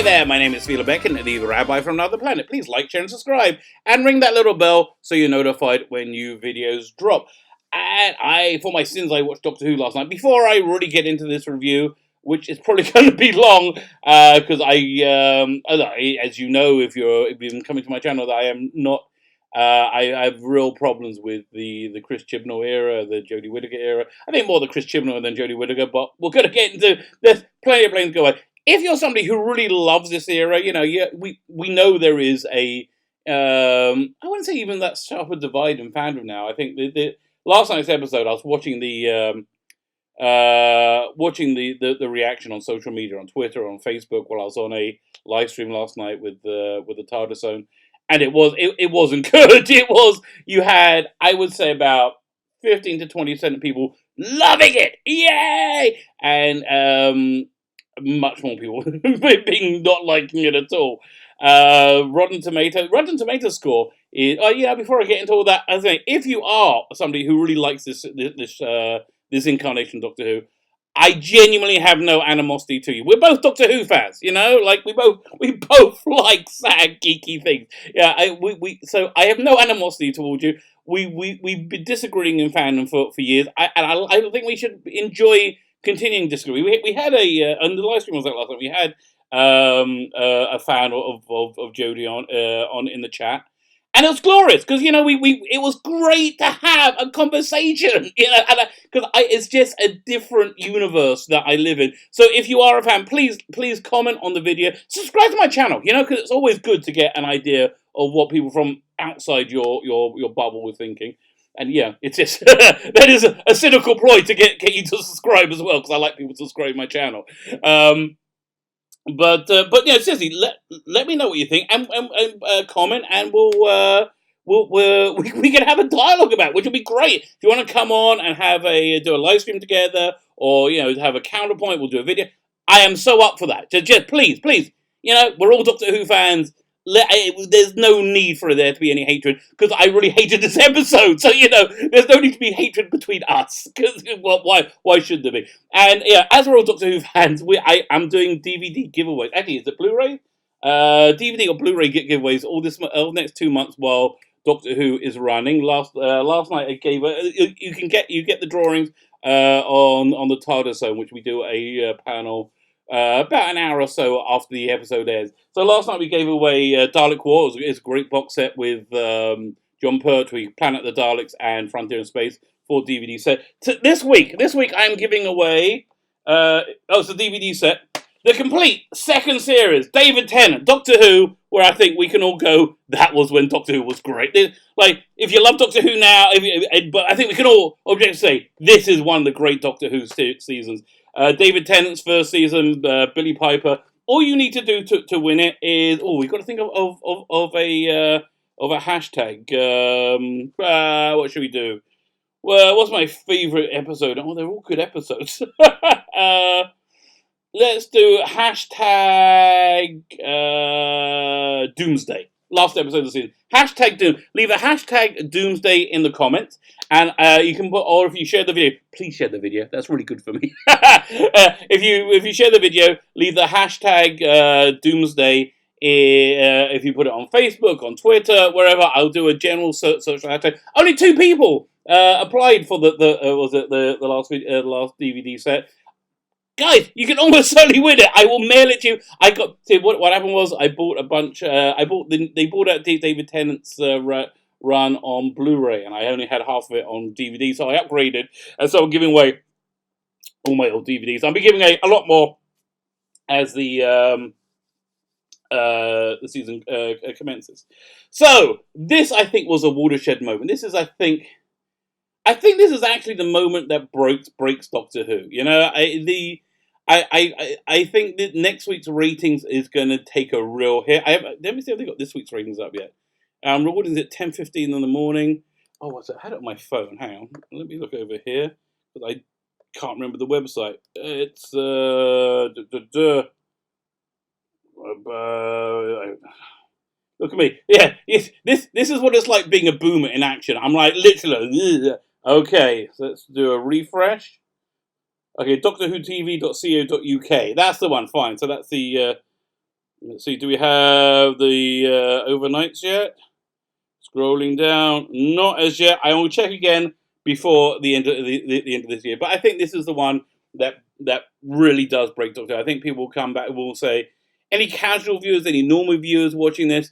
Hey there, my name is Phila Beck and the Rabbi from another planet. Please like, share, and subscribe, and ring that little bell so you're notified when new videos drop. And for my sins, I watched Doctor Who last night. Before I really get into this review, which is probably going to be long, because as you know, if you've been coming to my channel, that I am not. I have real problems with the Chris Chibnall era, the Jodie Whittaker era. I think more the Chris Chibnall than Jodie Whittaker, but we're going to get into. There's plenty of planes to go away. If you're somebody who really loves this era, we know there is a, I wouldn't say even that sharp a divide in fandom now. I think the last night's episode, I was watching the reaction on social media, on Twitter, on Facebook, while I was on a live stream last night with the TARDIS zone, and it wasn't good. You had, I would say, about 15 to 20% of people loving it, yay, and much more people being not liking it at all. Rotten Tomato score is. Oh yeah, before I get into all that, I think if you are somebody who really likes this incarnation of Doctor Who, I genuinely have no animosity to you. We're both Doctor Who fans, like we both like sad geeky things. Yeah, so I have no animosity towards you. We've been disagreeing in fandom for years. I think we should enjoy continuing disagree. We had on the live stream was like last time. We had a fan of Jodie on in the chat, and it was glorious because it was great to have a conversation. Because it's just a different universe that I live in. So if you are a fan, please comment on the video, subscribe to my channel. Because it's always good to get an idea of what people from outside your bubble were thinking. And yeah, it's just that is a cynical ploy to get you to subscribe as well, because I like people to subscribe my channel. But yeah, seriously, let me know what you think and comment, and we can have a dialogue about it, which will be great. If you want to come on and do a live stream together, or have a counterpoint, we'll do a video. I am so up for that. Just please, we're all Doctor Who fans. There's no need for there to be any hatred, because I really hated this episode. So there's no need to be hatred between us. Because why should there be? And yeah, as we're all Doctor Who fans, I'm doing DVD giveaways. Actually, is it Blu-ray? DVD or Blu-ray giveaways all the next 2 months while Doctor Who is running. Last night I gave you get the drawings on the TARDIS zone, which we do a panel. About an hour or so after the episode airs. So last night we gave away Dalek War. It's a great box set with John Pertwee, Planet of the Daleks, and Frontier in Space for DVD set. This week I am giving away. It's a DVD set, the complete second series, David Tennant, Doctor Who, where I think we can all go, that was when Doctor Who was great. Like, if you love Doctor Who now, but I think we can all objectively say this is one of the great Doctor Who seasons. David Tennant's first season, Billie Piper. All you need to do to win it is we've got to think of a hashtag. What should we do? Well, what's my favorite episode? Oh, they're all good episodes. Let's do hashtag Doomsday. Last episode of the season. Hashtag Doom. Leave a hashtag Doomsday in the comments. And you can put, or if you share the video, please share the video. That's really good for me. If you share the video, leave the hashtag Doomsday. If you put it on Facebook, on Twitter, wherever, I'll do a general search hashtag. Only 2 people applied for the last DVD set. Guys, you can almost certainly win it. I will mail it to you. What happened was I bought a bunch. They bought out David Tennant's run on Blu-ray, and I only had half of it on DVD, so I upgraded, and so I'm giving away all my old DVDs. I'll be giving a lot more as the season commences. So this, I think, was a watershed moment. This is, I think this is actually the moment that breaks Doctor Who. I think that next week's ratings is going to take a real hit. Let me see if they got this week's ratings up yet. I'm recording it at 10:15 in the morning. Oh, what's it? I had it on my phone. Hang on. Let me look over here, because I can't remember the website. It's look at me. Yeah, this is what it's like being a boomer in action. I'm like literally. Okay, so let's do a refresh. Okay, doctorwhotv.co.uk. That's the one. Fine. So that's the Let's see. Do we have the overnights yet? Scrolling down, not as yet. I will check again before the end of the end of this year. But I think this is the one that really does break Doctor Who. I think people will come back and will say, any casual viewers, any normal viewers watching this,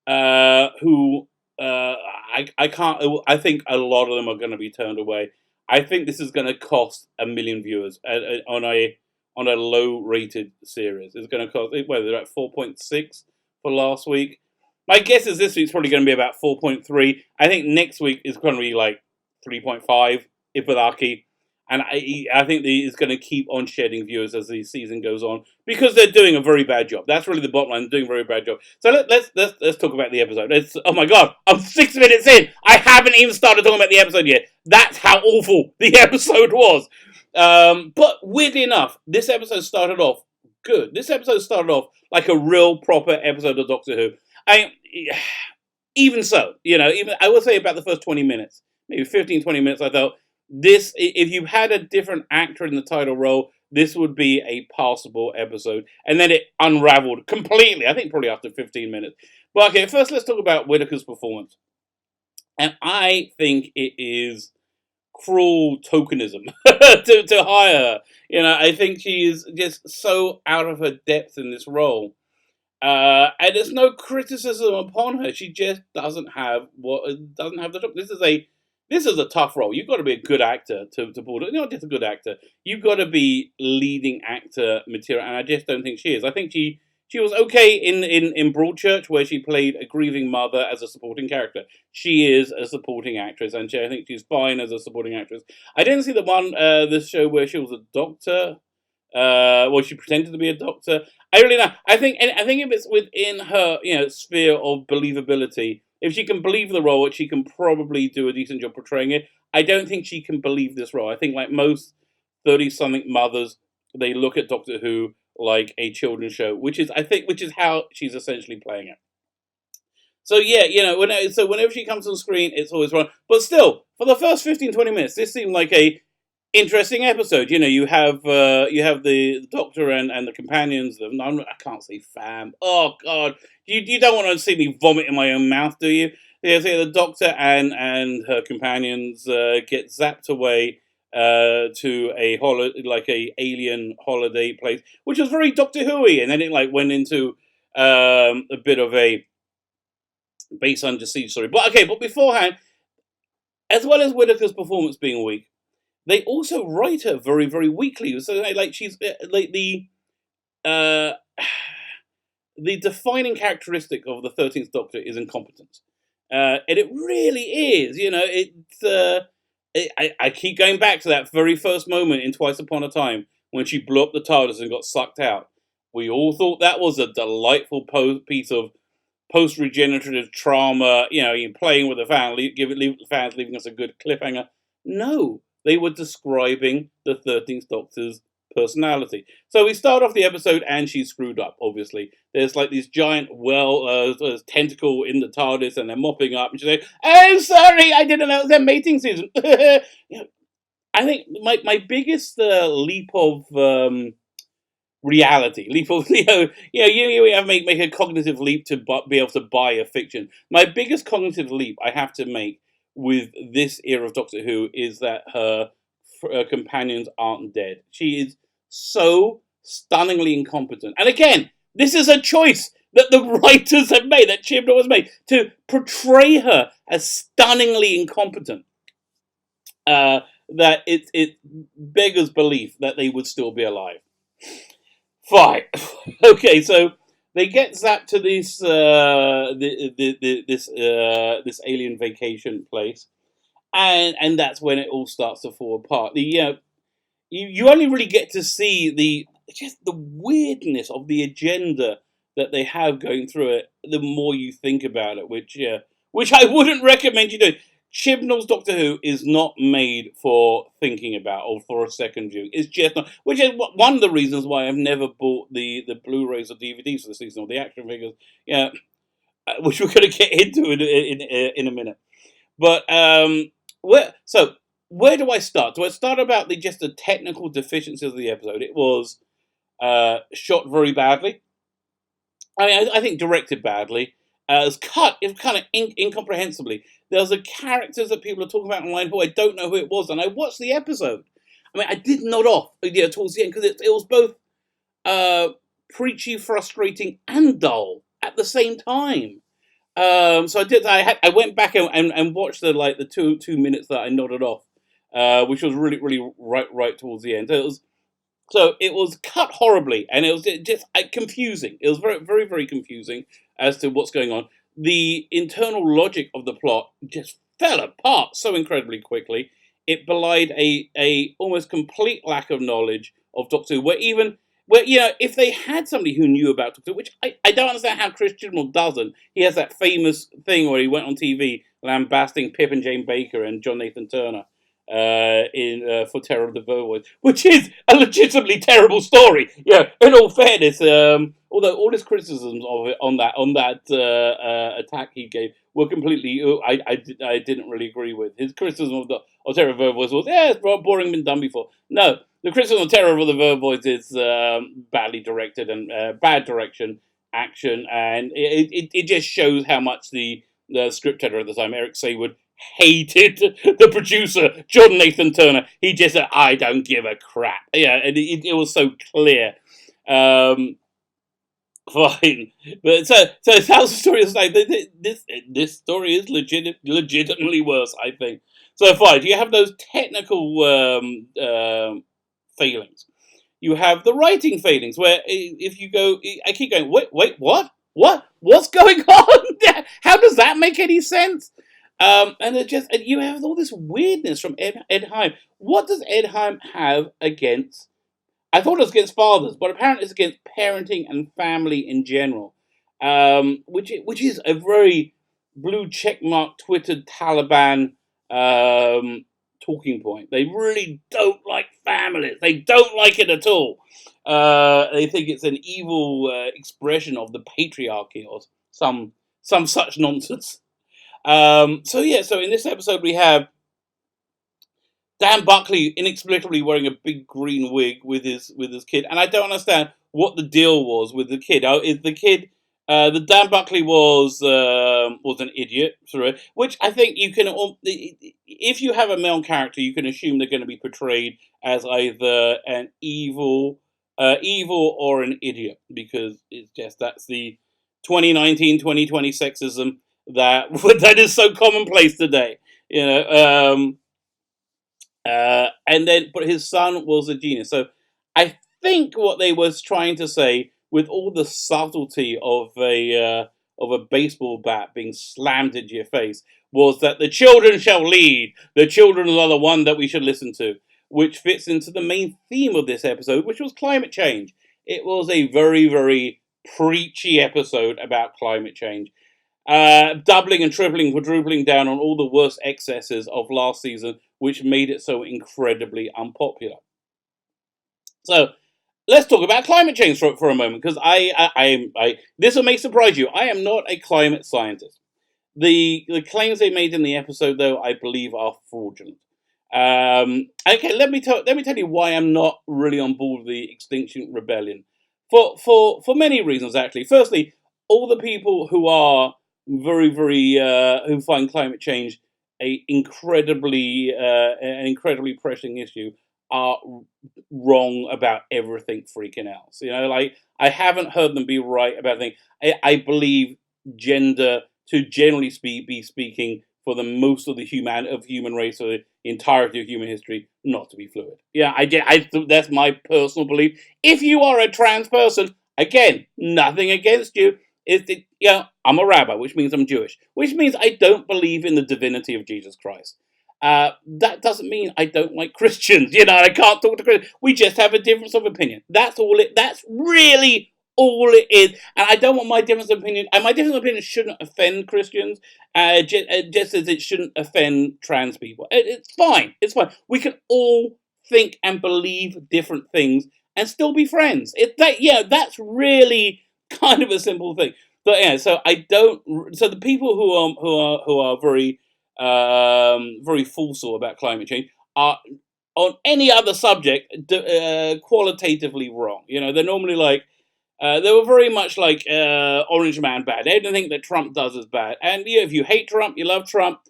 who I can't. I think a lot of them are going to be turned away. I think this is going to cost 1 million viewers on a low rated series. It's going to cost, whether they're at 4.6 for last week. My guess is this week's probably going to be about 4.3. I think next week is going to be like 3.5, if with lucky. And I think it's going to keep on shedding viewers as the season goes on because they're doing a very bad job. That's really the bottom line. They're doing a very bad job. So let's talk about the episode. Oh my god, I'm 6 minutes in. I haven't even started talking about the episode yet. That's how awful the episode was. But weirdly enough, this episode started off good. This episode started off like a real proper episode of Doctor Who. Even so, even I will say about the first 20 minutes, maybe 15, 20 minutes, I thought this, if you had a different actor in the title role, this would be a passable episode. And then it unraveled completely, I think probably after 15 minutes. But okay, first let's talk about Whittaker's performance. And I think it is cruel tokenism to hire her. I think she is just so out of her depth in this role. And there's no criticism upon her. She just doesn't have the job. This is a tough role. You've got to be a good actor to pull it. Not just a good actor. You've got to be leading actor material, and I just don't think she is. I think she was okay in Broadchurch, where she played a grieving mother as a supporting character. She is a supporting actress, and I think she's fine as a supporting actress. I didn't see this show where she was a doctor. She pretended to be a doctor. I really know. I think if it's within her, sphere of believability, if she can believe the role, she can probably do a decent job portraying it. I don't think she can believe this role. I think, like most 30-something mothers, they look at Doctor Who like a children's show, which is how she's essentially playing it. So yeah, whenever she comes on screen, it's always wrong. But still, for the first 15, 20 minutes, this seemed like a interesting episode. You have the Doctor and the companions. I can't say fam. Oh God, you don't want to see me vomit in my own mouth, do you? The Doctor and her companions get zapped away to a alien holiday place, which was very Doctor Who-y, and then it went into a bit of a base under siege story. But beforehand, as well as Whittaker's performance being weak, they also write her very, very weakly. So, she's the defining characteristic of the 13th Doctor is incompetence, and it really is. I keep going back to that very first moment in Twice Upon a Time when she blew up the TARDIS and got sucked out. We all thought that was a delightful piece of post-regenerative trauma. Playing with the fan, leaving us a good cliffhanger. No. They were describing the 13th Doctor's personality. So we start off the episode and she's screwed up, obviously. There's these giant tentacle in the TARDIS and they're mopping up and she's like, "Oh, sorry, I didn't know it was their mating season." I think my biggest leap of reality, you have to make a cognitive leap to be able to buy a fiction. My biggest cognitive leap I have to make with this era of Doctor Who is that her companions aren't dead. She is so stunningly incompetent. And again, this is a choice that the writers have made, that Chibnall has made, to portray her as stunningly incompetent. That it beggars belief that they would still be alive. Fine. Okay, so they get zapped to this this alien vacation place, and that's when it all starts to fall apart. You only really get to see the weirdness of the agenda that they have going through it. The more you think about it, which I wouldn't recommend you do. Chibnall's Doctor Who is not made for thinking about or for a second view. It's just not, which is one of the reasons why I've never bought the Blu-rays or DVDs for the season or the action figures. Which we're going to get into in a minute. But where do I start? Do I start about the technical deficiencies of the episode? It was shot very badly. I mean, I think directed badly. It was cut. It was kind of incomprehensibly. There was a characters that people are talking about online who I don't know who it was, and I watched the episode. I mean, I did nod off, towards the end because it was both uh, preachy, frustrating, and dull at the same time. So I did. I went back and watched the two minutes that I nodded off, which was really right towards the end. So it was cut horribly, and it was just confusing. It was very confusing as to what's going on. The internal logic of the plot just fell apart so incredibly quickly. It belied a almost complete lack of knowledge of Doctor Who. Where if they had somebody who knew about Doctor Who, which I don't understand how Chris Chibnall doesn't. He has that famous thing where he went on TV lambasting Pip and Jane Baker and John Nathan Turner in for Terror of the Vervoids, which is a legitimately terrible story. Yeah, in all fairness, although all his criticisms of it on that attack he gave were completely, I didn't really agree with. His criticism of Terror of the Vervoids was, it's boring, been done before. No, the criticism of Terror of the Vervoids is badly directed and bad direction, action, and it just shows how much the script editor at the time, Eric Saywood, hated the producer, John Nathan Turner. He just said, I don't give a crap. Yeah, and it was so clear. Fine. But so it tells the story. It's like, this story is legitimately worse, I think. So fine, you have those technical failings. You have the writing failings, where if you go, I keep going, wait, what's going on? How does that make any sense? And you have all this weirdness from Ed Heim. What does Ed Heim have against? I thought it was against fathers, but apparently it's against parenting and family in general, which is a very blue checkmark Twitter Taliban talking point. They really don't like families. They don't like it at all. They think it's an evil expression of the patriarchy or some such nonsense. So in this episode we have Dan Buckley inexplicably wearing a big green wig with his kid, and I don't understand what the deal was with the kid. Is the kid the Dan Buckley was an idiot through it, which I think you can. If you have a male character, you can assume they're going to be portrayed as either an evil or an idiot, because it's just that's the 2019-2020 sexism that is so commonplace today, but his son was a genius. So I think what they was trying to say, with all the subtlety of a baseball bat being slammed into your face, was that the children shall lead. The children are the one that we should listen to, which fits into the main theme of this episode, which was climate change. It was a very preachy episode about climate change. Doubling and tripling, quadrupling down on all the worst excesses of last season, which made it so incredibly unpopular. So let's talk about climate change for a moment, because this may surprise you. I am not a climate scientist. The claims they made in the episode, though, I believe are fraudulent. Okay, let me tell you why I'm not really on board with the Extinction Rebellion. For many reasons, actually. Firstly, all the people who are who find climate change an incredibly pressing issue are wrong about everything freaking else. Like, I haven't heard them be right about things. I believe gender to generally be speaking, for the most of the human race, or the entirety of human history, not to be fluid. Yeah, that's my personal belief. If you are a trans person, again, nothing against you. I'm a rabbi, which means I'm Jewish, which means I don't believe in the divinity of Jesus Christ. That doesn't mean I don't like Christians. I can't talk to Christians. We just have a difference of opinion. That's really all it is. And I don't want my difference of opinion, and my difference of opinion shouldn't offend Christians, just as it shouldn't offend trans people. It's fine. It's fine. We can all think and believe different things and still be friends. That's really kind of a simple thing. But yeah, so I don't. So the people who are very very forceful about climate change are, on any other subject, qualitatively wrong. They're normally like, They were very much like Orange Man bad. Anything that Trump does is bad. And yeah, if you hate Trump, you love Trump,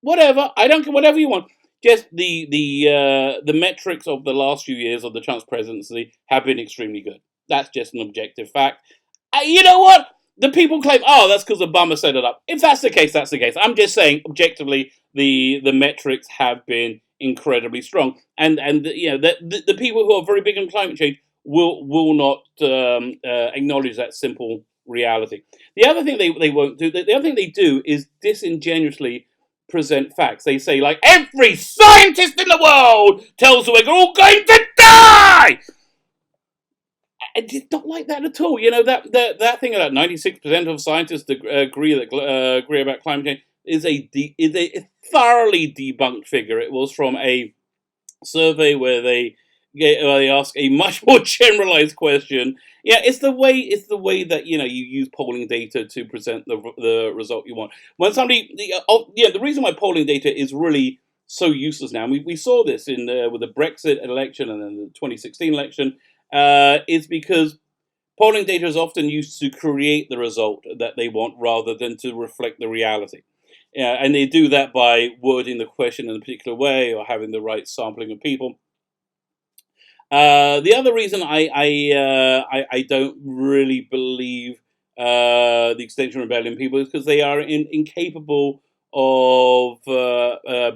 whatever. I don't care, whatever you want. Just the metrics of the last few years of the Trump's presidency have been extremely good. That's just an objective fact. You know what? The people claim, oh, that's because Obama set it up. If that's the case, that's the case. I'm just saying, objectively, the metrics have been incredibly strong, and the people who are very big on climate change will not acknowledge that simple reality. The other thing they won't do, the other thing they do is disingenuously present facts. They say, like, every scientist in the world tells us we're all going to die. It's not like that at all. You know, that thing about 96% of scientists agree about climate change is a thoroughly debunked figure. It was from a survey where they ask a much more generalized question. Yeah, it's the way that you use polling data to present the result you want. When somebody, the reason why polling data is really so useless now. We saw this in with the Brexit election and then the 2016 election. Is because polling data is often used to create the result that they want rather than to reflect the reality. And they do that by wording the question in a particular way or having the right sampling of people. The other reason I don't really believe the Extinction Rebellion people is because they are incapable of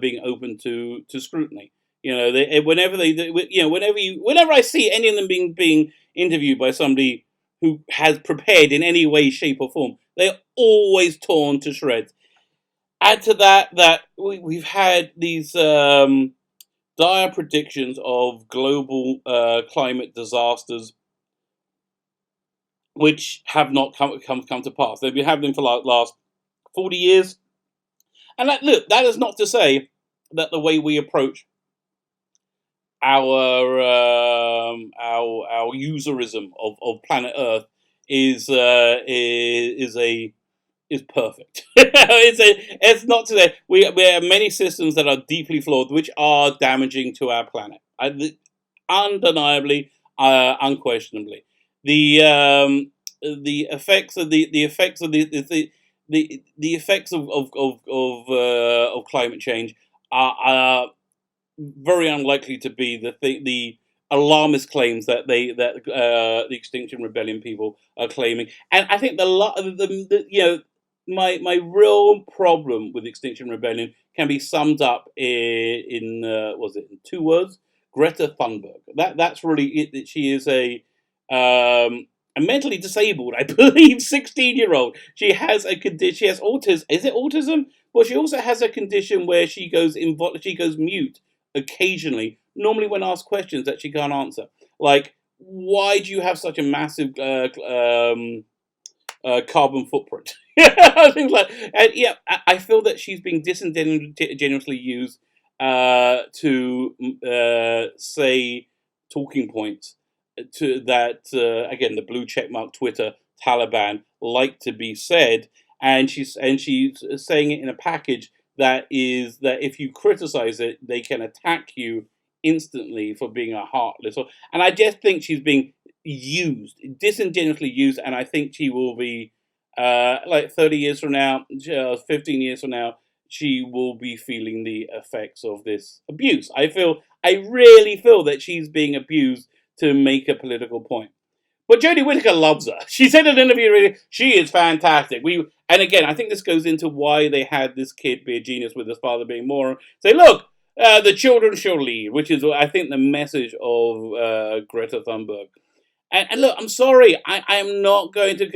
being open to scrutiny. You know, whenever I see any of them being interviewed by somebody who has prepared in any way, shape, or form, they're always torn to shreds. Add to that we've had these dire predictions of global climate disasters, which have not come to pass. They've been happening for the last 40 years, and that is not to say that the way we approach our userism of planet Earth is perfect. It's not today. We have many systems that are deeply flawed, which are damaging to our planet. Undeniably, unquestionably, the effects of the effects of the effects of climate change are very unlikely to be the alarmist claims that the Extinction Rebellion people are claiming. And I think my real problem with Extinction Rebellion can be summed up in was it in 2 words? Greta Thunberg. That's really it. She is a mentally disabled, I believe, 16-year-old. She has a condition. She has autism. Is it autism? Well, she also has a condition where she goes mute occasionally. Normally, when asked questions that she can't answer, like, why do you have such a massive carbon footprint? Things like, and yeah, I feel that she's being disingenuously used to say talking points to that again, the blue checkmark Twitter Taliban like to be said, and she's saying it in a package that is that if you criticize it, they can attack you instantly for being a heartless. And I just think she's being used, disingenuously used, and I think she will be like 30 years from now, 15 years from now, she will be feeling the effects of this abuse. I really feel that she's being abused to make a political point. But Jodie Whittaker loves her. She said in an interview, she is fantastic. And again, I think this goes into why they had this kid be a genius with his father being moron. Say, look, the children shall lead, which is, I think, the message of Greta Thunberg. And look, I'm sorry, I am not going to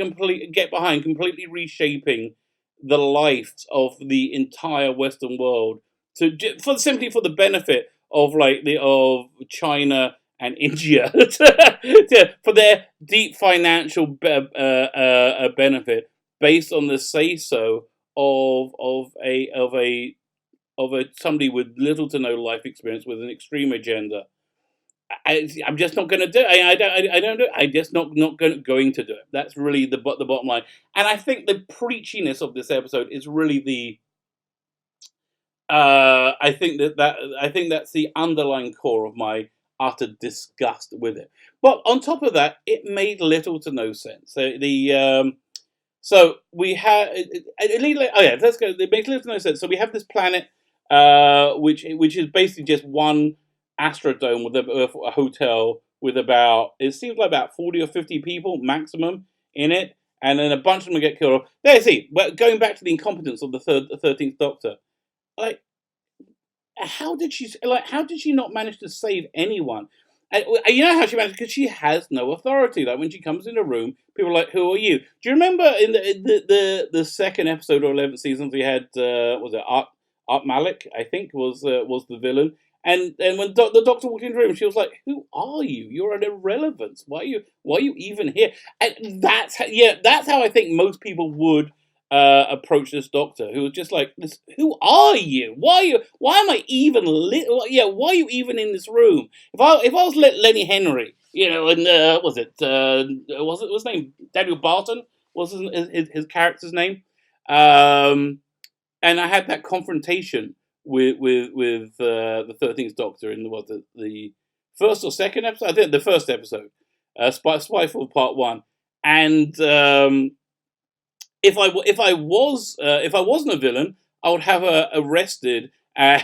get behind completely reshaping the lives of the entire Western world simply for the benefit of of China and India for their deep financial benefit based on the say so of somebody with little to no life experience with an extreme agenda. I'm just not going to do it. I don't do it. I'm just not going to do it. That's really the bottom line. And I think the preachiness of this episode is really the. I think that's the underlying core of my utter disgust with it. But on top of that, it made little to no sense. So we have let's go. It makes little to no sense. So we have this planet, which is basically just one astrodome with a hotel with it seems like about 40 or 50 people maximum in it, and then a bunch of them get killed off. There, see, but going back to the incompetence of the 13th Doctor, like how did she not manage to save anyone? And you know how she managed, because she has no authority. Like when she comes in a room, people are like, "Who are you?" Do you remember in the second episode of 11th season we had was it Art Malik? I think was the villain. And when the Doctor walked into the room, she was like, "Who are you? You're an irrelevance. Why are you even here?" And that's how I think most people would approach this Doctor, who was just like, "Who are you? Why am I even why are you even in this room?" If I was Lenny Henry, and what's his name? Daniel Barton was his character's name, and I had that confrontation with the 13th Doctor in the first or second episode. I think the first episode, Spyfall Part 1, and if I wasn't a villain, I would have her arrested and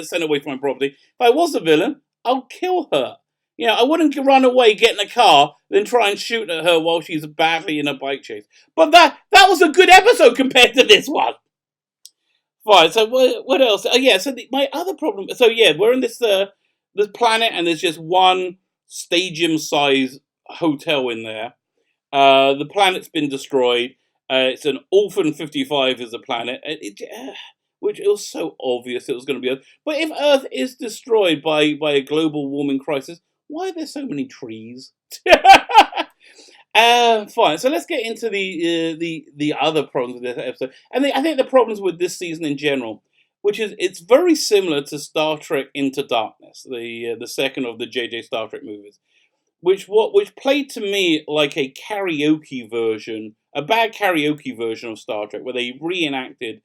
sent away from my property. If I was a villain, I'll kill her. I wouldn't run away, get in a car, then try and shoot at her while she's badly in a bike chase. But that was a good episode compared to this one. Fine. So what else? Oh yeah. So my other problem. So yeah, we're in this planet, and there's just one stadium-sized hotel in there. The planet's been destroyed. It's an Orphan 55 is the planet, which it was so obvious it was going to be Earth. But if Earth is destroyed by a global warming crisis, why are there so many trees? Fine. So let's get into the other problems with this episode, and I think the problems with this season in general, which is it's very similar to Star Trek Into Darkness, the second of the JJ Star Trek movies, which played to me like a bad karaoke version of Star Trek, where they reenacted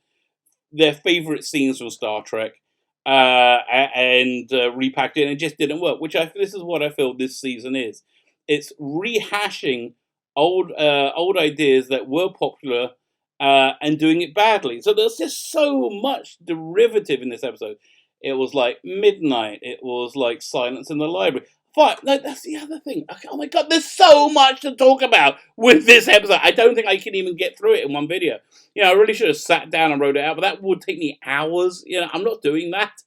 their favorite scenes from Star Trek and repacked it, and it just didn't work. This is what I feel this season is. It's rehashing old ideas that were popular and doing it badly. So there's just so much derivative in this episode. It was like Midnight. It was like Silence in the Library. Fine, no, that's the other thing. Okay, oh my god, there's so much to talk about with this episode. I don't think I can even get through it in one video. I really should have sat down and wrote it out, but that would take me hours. I'm not doing that.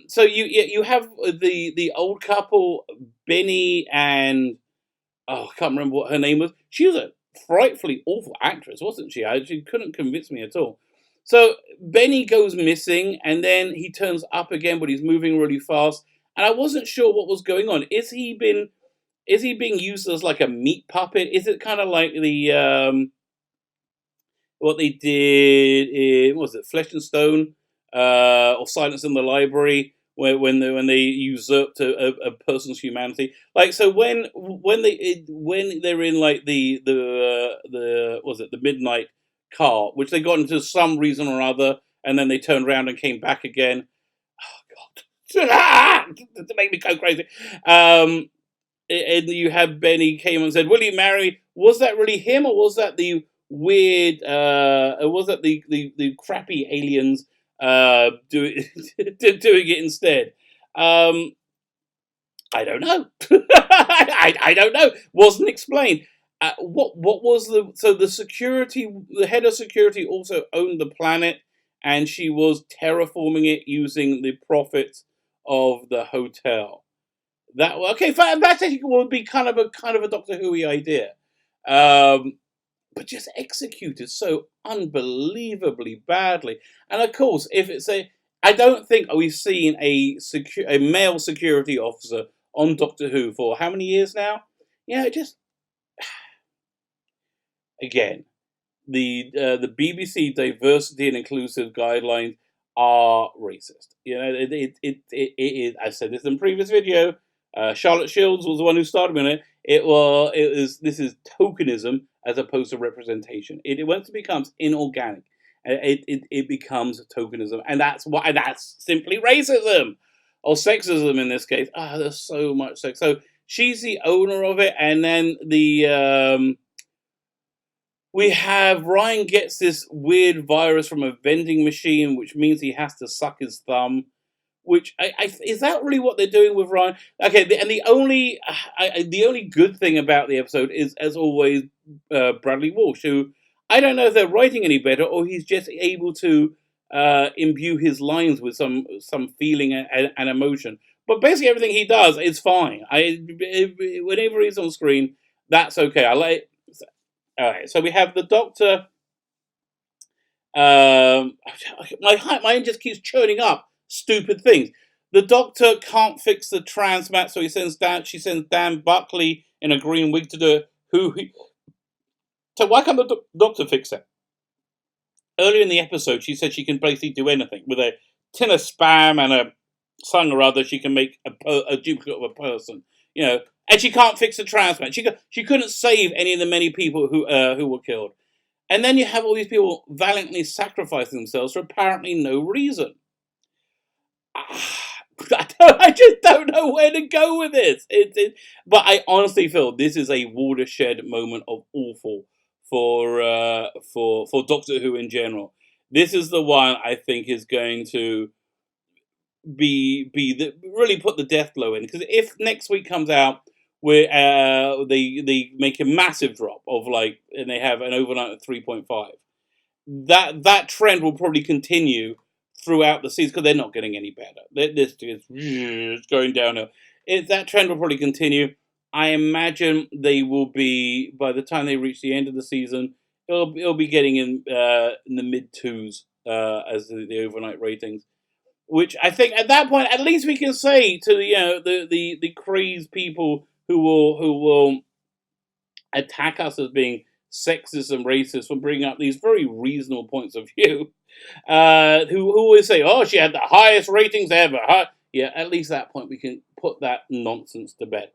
So you have the old couple, Benny and I can't remember what her name was. She was a frightfully awful actress, wasn't she? She couldn't convince me at all. So Benny goes missing, and then he turns up again, but he's moving really fast. And I wasn't sure what was going on. Is he being used as like a meat puppet? Is it kind of like the what they did in, what was it, Flesh and Stone, or Silence in the Library, when they usurped a person's humanity? Like, so when they're in like the was it the Midnight car, which they got into some reason or other, and then they turned around and came back again. Oh God, to make me go crazy. And you have Benny came and said, "Will you marry me?" Was that really him, or was that the weird? Was that the crappy aliens doing it instead? I don't know. I don't know. Wasn't explained. What was the head of security also owned the planet, and she was terraforming it using the profits of the hotel. That actually would be kind of a Doctor Who-y idea, but just executed so unbelievably badly. And of course, if it's I don't think we've seen a male security officer on Doctor Who for how many years now? Just again, the BBC diversity and inclusive guidelines are racist. It is. I said this in a previous video. Charlotte Shields was the one who started with it. This is tokenism as opposed to representation. Once it becomes inorganic, it becomes tokenism, and that's simply racism. or sexism in this case. There's so much sex. So she's the owner of it, and then we have Ryan gets this weird virus from a vending machine, which means he has to suck his thumb. Which is that really what they're doing with Ryan? Okay, and the only good thing about the episode is, as always, Bradley Walsh, who I don't know if they're writing any better or he's just able to imbue his lines with some feeling and emotion. But basically, everything he does is fine. Whenever he's on screen, that's okay. I like. All right, so we have the Doctor. My mind just keeps churning up stupid things. The Doctor can't fix the trans mat, so she sends Dan Buckley in a green wig to do it. So why can't the Doctor fix it? Earlier in the episode, she said she can basically do anything. With a tin of Spam and a something or other, she can make a duplicate of a person. And she can't fix the trans mat. She couldn't save any of the many people who were killed. And then you have all these people valiantly sacrificing themselves for apparently no reason. I just don't know where to go with this. But I honestly feel this is a watershed moment of awful for Doctor Who in general. This is the one I think is going to really put the death blow in, because if next week comes out where they make a massive drop of and they have an overnight of 3.5, that trend will probably continue throughout the season because they're not getting any better. This is going downhill. That trend will probably continue. I imagine they will be, by the time they reach the end of the season, it'll be getting in the mid twos as the overnight ratings. Which I think at that point, at least we can say to the crazed people who will attack us as being sexist and racist for bringing up these very reasonable points of view, who always say, "Oh, she had the highest ratings ever." Yeah, at least at that point we can put that nonsense to bed.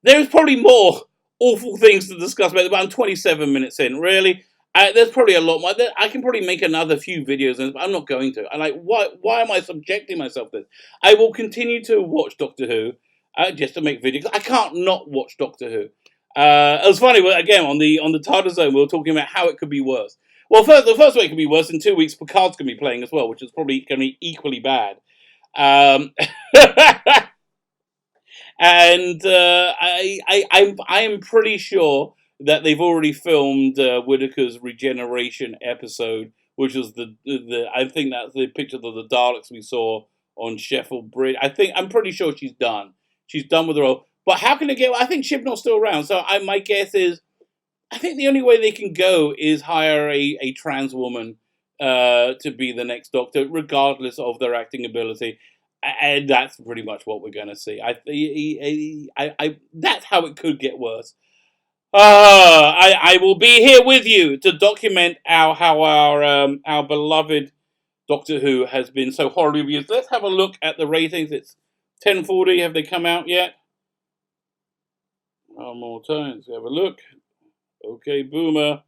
There's probably more awful things to discuss about it, but I'm 27 minutes in. Really, there's probably a lot more. I can probably make another few videos, but I'm not going to. Why am I subjecting myself to this? I will continue to watch Doctor Who just to make videos. I can't not watch Doctor Who. It was funny, again, on the TARDIS Zone, we were talking about how it could be worse. Well, the first way it could be worse, in 2 weeks, Picard's going to be playing as well, which is probably going to be equally bad. And I am pretty sure that they've already filmed Whittaker's regeneration episode, which was I think that's the picture of the Daleks we saw on Sheffield Bridge. I'm pretty sure she's done. She's done with the role. But how can it get? I think Chibnall's still around. So my guess is, I think the only way they can go is hire a trans woman to be the next Doctor, regardless of their acting ability. And that's pretty much what we're going to see. That's how it could get worse. I will be here with you to document how our beloved Doctor Who has been so horribly abused. Let's have a look at the ratings. It's 10:40. Have they come out yet? One more time. Let's have a look. Okay, Boomer.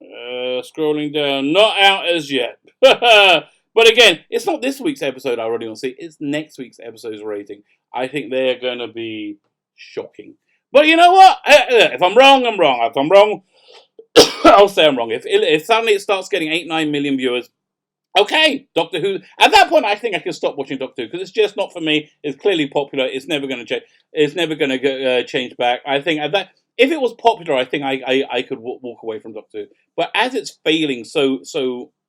Scrolling down. Not out as yet. But again, it's not this week's episode I really want to see. It's next week's episode's rating. I think they're going to be shocking. But you know what? If I'm wrong, I'm wrong. If I'm wrong, I'll say I'm wrong. If suddenly it starts getting 8-9 million viewers, okay, Doctor Who. At that point, I think I can stop watching Doctor Who because it's just not for me. It's clearly popular. It's never going to change. It's never going to change back. I think at that, if it was popular, I think I could walk away from Doctor Who. But as it's failing so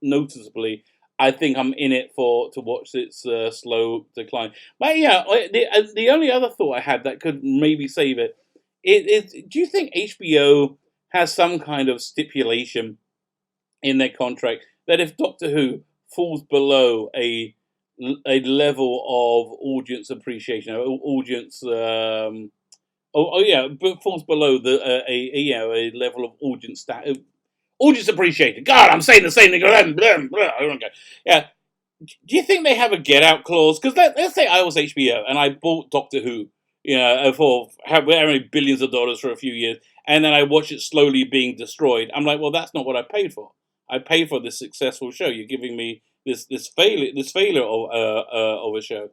noticeably, I think I'm in it to watch its slow decline. But yeah, the only other thought I had that could maybe save it is, do you think HBO has some kind of stipulation in their contract that if Doctor Who falls below a level of audience appreciation, audience, but falls below a level of audience appreciation. God, I'm saying the same thing. Yeah. Do you think they have a get out clause? Because let's say I was HBO and I bought Doctor Who, for how many billions of dollars for a few years, and then I watch it slowly being destroyed. I'm like, well, that's not what I paid for. I paid for this successful show. You're giving me failure of a show.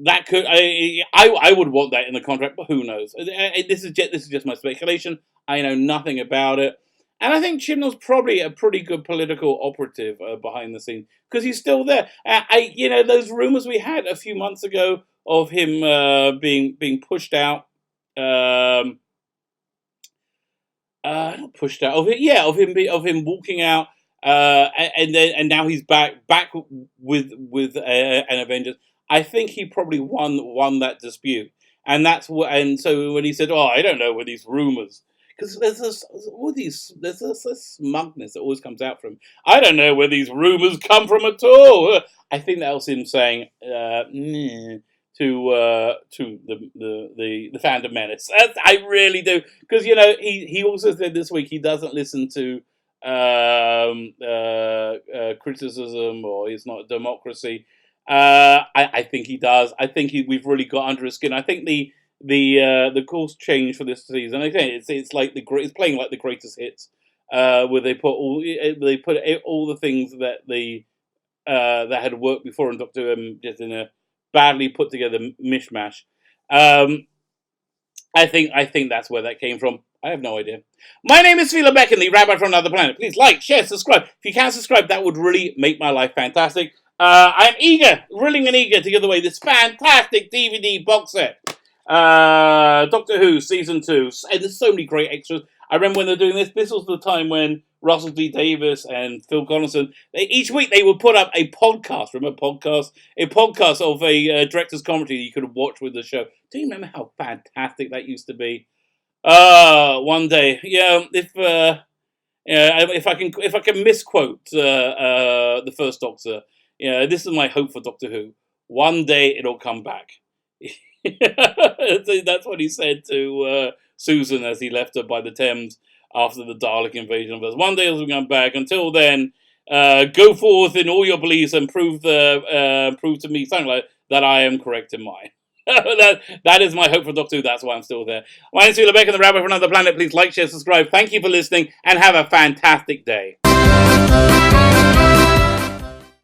That could I would want that in the contract, but who knows? This is just my speculation. I know nothing about it, and I think Chibnall's probably a pretty good political operative behind the scenes because he's still there. Those rumors we had a few months ago of him being pushed out. Not pushed out of it. Yeah, of him walking out. And now he's back with an Avengers. I think he probably won that dispute, and that's what. And so when he said, "Oh, I don't know where these rumors," because there's this smugness that always comes out from him. I don't know where these rumors come from at all. I think that was him saying to the fandom menace. I really do, because he also said this week he doesn't listen to criticism, or it's not a democracy. I think he does. I think we've really got under his skin. I think the course change for this season. Again, it's like it's playing like the greatest hits, where they put all the things that that had worked before in Doctor Who just in a badly put together mishmash. I think that's where that came from. I have no idea. My name is Philo Beck, the Rabbi from Another Planet. Please like, share, subscribe. If you can subscribe, that would really make my life fantastic. I'm willing and eager to give away this fantastic DVD box set. Doctor Who Season 2. And there's so many great extras. I remember when they were doing this. This was the time when Russell D. Davies and Phil Collinson, each week they would put up a podcast. Remember podcast? A podcast of a director's commentary that you could watch with the show. Do you remember how fantastic that used to be? One day, if I can misquote the first Doctor, this is my hope for Doctor Who. One day it'll come back. That's what he said to Susan as he left her by the Thames after the Dalek invasion of us. One day it'll come back. Until then, go forth in all your beliefs and prove to me something like that I am correct in mine. that is my hope for Doctor Who. That's why I'm still there. My name is Philo Beck, the Rabbi from Another Planet. Please like, share, subscribe. Thank you for listening, and have a fantastic day.